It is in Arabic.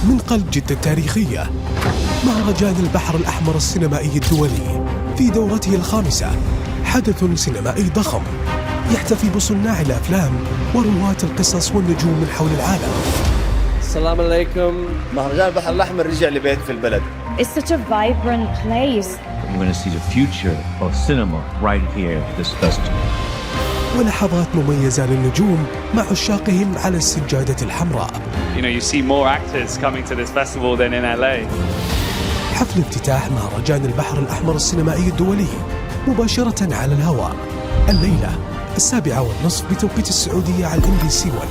من قلب جدة التاريخية، مهرجان البحر الأحمر السينمائي الدولي في دورته الخامسة، حدث سينمائي ضخم يحتفي بصناع الأفلام ورواة القصص والنجوم من حول العالم. السلام عليكم. مهرجان البحر الأحمر رجع لبيت في البلد. It's such a vibrant place. We're going to see the future of cinema right here at this festival. ولحظات مميزة للنجوم مع عشاقهم على السجادة الحمراء. You know, you see more actors coming to this festival than in LA. حفل افتتاح مهرجان البحر الأحمر السينمائي الدولي مباشرة على الهواء الليلة 7:30 بتوقيت السعودية على MBC 1.